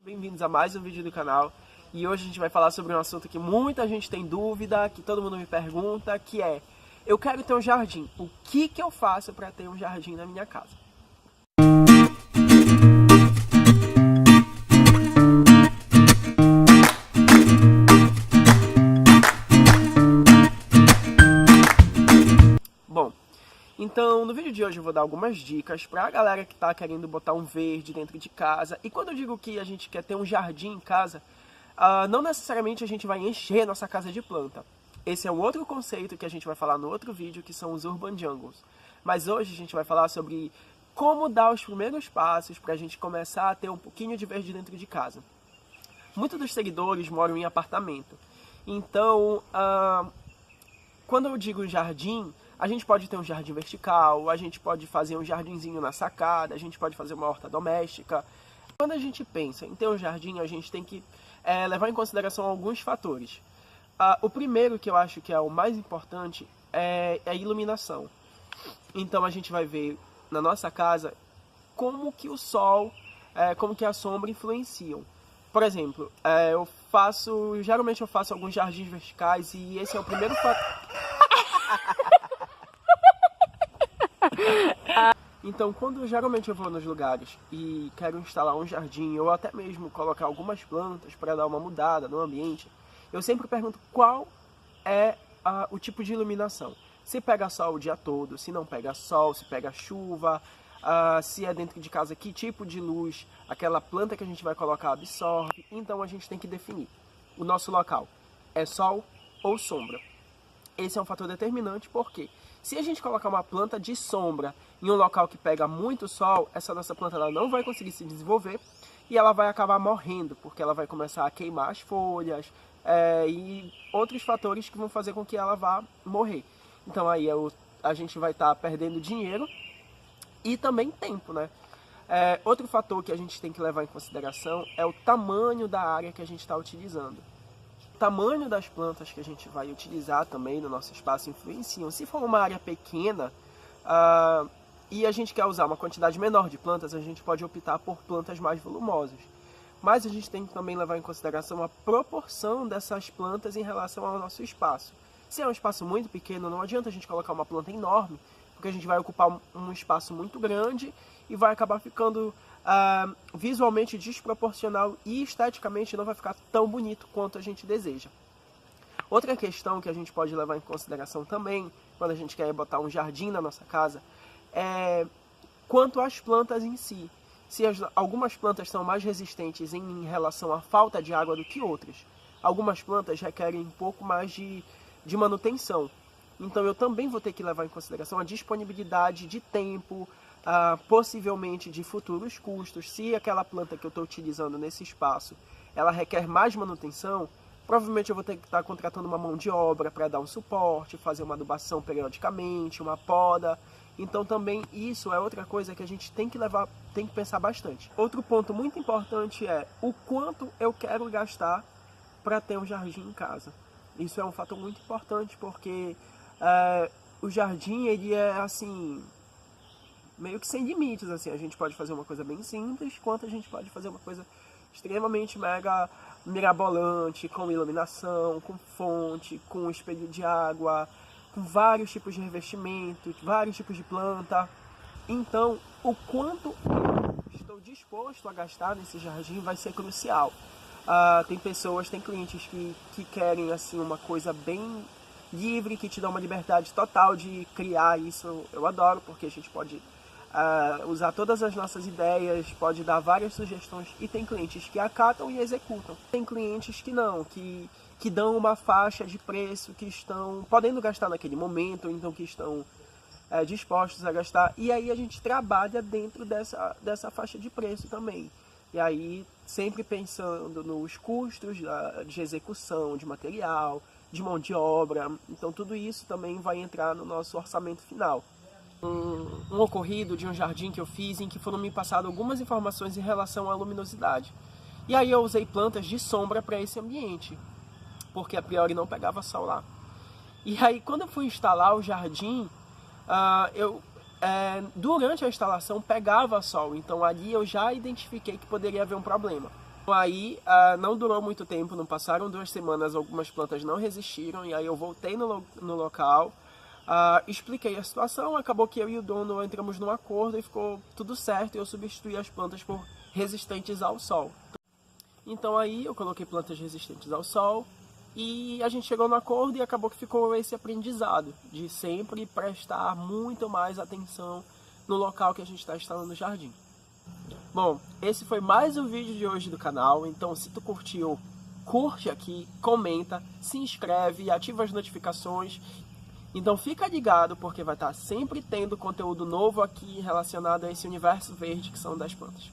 Bem-vindos a mais um vídeo do canal. E hoje a gente vai falar sobre um assunto que muita gente tem dúvida, que todo mundo me pergunta, que é: eu quero ter um jardim, o que eu faço para ter um jardim na minha casa? Bom, então no vídeo de hoje eu vou dar algumas dicas pra galera que tá querendo botar um verde dentro de casa. E quando eu digo que a gente quer ter um jardim em casa, não necessariamente a gente vai encher nossa casa de planta. Esse é um outro conceito que a gente vai falar no outro vídeo, que são os Urban Jungles. Mas hoje a gente vai falar sobre como dar os primeiros passos para a gente começar a ter um pouquinho de verde dentro de casa. Muitos dos seguidores moram em apartamento. Então, quando eu digo jardim, a gente pode ter um jardim vertical, a gente pode fazer um jardinzinho na sacada, a gente pode fazer uma horta doméstica. Quando a gente pensa em ter um jardim, a gente tem que levar em consideração alguns fatores. O primeiro, que eu acho que é o mais importante, é a iluminação. Então a gente vai ver na nossa casa como que o sol, como que a sombra influenciam. Por exemplo, geralmente eu faço alguns jardins verticais e esse é o primeiro fator. Então, quando geralmente eu vou nos lugares e quero instalar um jardim ou até mesmo colocar algumas plantas para dar uma mudada no ambiente, eu sempre pergunto qual é o tipo de iluminação. Se pega sol o dia todo, se não pega sol, se pega chuva, se é dentro de casa, que tipo de luz aquela planta que a gente vai colocar absorve. Então a gente tem que definir o nosso local. É sol ou sombra? Esse é um fator determinante, porque se a gente colocar uma planta de sombra em um local que pega muito sol, essa nossa planta ela não vai conseguir se desenvolver e ela vai acabar morrendo, porque ela vai começar a queimar as folhas e outros fatores que vão fazer com que ela vá morrer. Então aí a gente vai estar perdendo dinheiro e também tempo, né? Outro fator que a gente tem que levar em consideração é o tamanho da área que a gente está utilizando. O tamanho das plantas que a gente vai utilizar também no nosso espaço influenciam. Se for uma área pequena e a gente quer usar uma quantidade menor de plantas, a gente pode optar por plantas mais volumosas. Mas a gente tem que também levar em consideração a proporção dessas plantas em relação ao nosso espaço. Se é um espaço muito pequeno, não adianta a gente colocar uma planta enorme, porque a gente vai ocupar um espaço muito grande e vai acabar ficando visualmente desproporcional e esteticamente não vai ficar tão bonito quanto a gente deseja. Outra questão que a gente pode levar em consideração também, quando a gente quer botar um jardim na nossa casa, é quanto às plantas em si. Se algumas plantas são mais resistentes em relação à falta de água do que outras. Algumas plantas requerem um pouco mais de manutenção. Então eu também vou ter que levar em consideração a disponibilidade de tempo, possivelmente de futuros custos. Se aquela planta que eu estou utilizando nesse espaço, ela requer mais manutenção, provavelmente eu vou ter que estar contratando uma mão de obra para dar um suporte, fazer uma adubação periodicamente, uma poda. Então também isso é outra coisa que a gente tem que pensar bastante. Outro ponto muito importante é o quanto eu quero gastar para ter um jardim em casa. Isso é um fator muito importante, porque o jardim ele é assim, meio que sem limites. Assim, a gente pode fazer uma coisa bem simples, quanto a gente pode fazer uma coisa extremamente mega mirabolante, com iluminação, com fonte, com espelho de água, com vários tipos de revestimento, vários tipos de planta. Então, o quanto eu estou disposto a gastar nesse jardim vai ser crucial. Tem clientes que querem assim uma coisa bem livre, que te dá uma liberdade total de criar. Isso eu adoro, porque a gente pode usar todas as nossas ideias, pode dar várias sugestões, e tem clientes que acatam e executam. Tem clientes que não, que dão uma faixa de preço, que estão podendo gastar naquele momento, então que estão dispostos a gastar, e aí a gente trabalha dentro dessa faixa de preço também. E aí sempre pensando nos custos de execução, de material, de mão de obra. Então tudo isso também vai entrar no nosso orçamento final. Um ocorrido de um jardim que eu fiz, em que foram me passadas algumas informações em relação à luminosidade. E aí eu usei plantas de sombra para esse ambiente, porque a priori não pegava sol lá. E aí quando eu fui instalar o jardim, durante a instalação pegava sol, então ali eu já identifiquei que poderia haver um problema. Aí não durou muito tempo, não passaram 2 semanas, algumas plantas não resistiram, e aí eu voltei no local, expliquei a situação, acabou que eu e o dono entramos num acordo e ficou tudo certo, e eu substituí as plantas por resistentes ao sol. Então aí eu coloquei plantas resistentes ao sol, e a gente chegou no acordo e acabou que ficou esse aprendizado de sempre prestar muito mais atenção no local que a gente está instalando o jardim. Bom, esse foi mais um vídeo de hoje do canal, então se tu curtiu, curte aqui, comenta, se inscreve e ativa as notificações. Então fica ligado porque vai estar sempre tendo conteúdo novo aqui relacionado a esse universo verde que são das plantas.